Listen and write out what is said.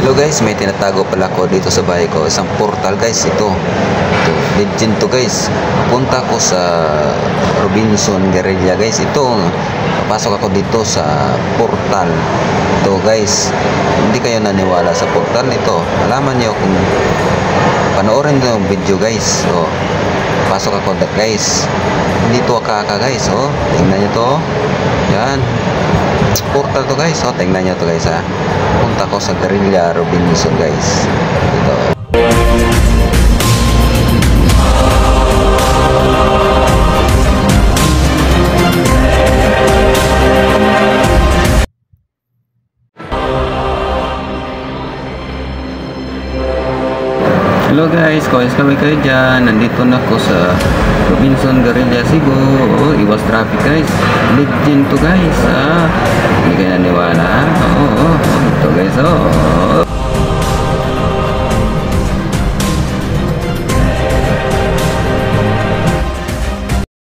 Hello guys, may tinatago pala ko dito sa bahay ko. Isang portal guys, ito legend to guys. Punta ko sa Robinson Guerrilla guys. Ito, papasok ako dito sa portal. Ito guys, hindi kayo naniwala sa portal nito. Alaman nyo kung panoorin nyo yung video guys. So, pasok ako guys. Hindi to akaka guys. Oh, tingnan nyo to. Yan. Portal to guys. Oh, tingnan nyo to guys ha. Punta ko sa Guerrilla Robinson guys. Dito. Hello guys, kawis kami kayo dyan. Nandito na ako sa Robinson Guerrilla Cebu. Oh, iwas traffic guys. Legend to guys. Hindi kayo naniwala. Ito guys.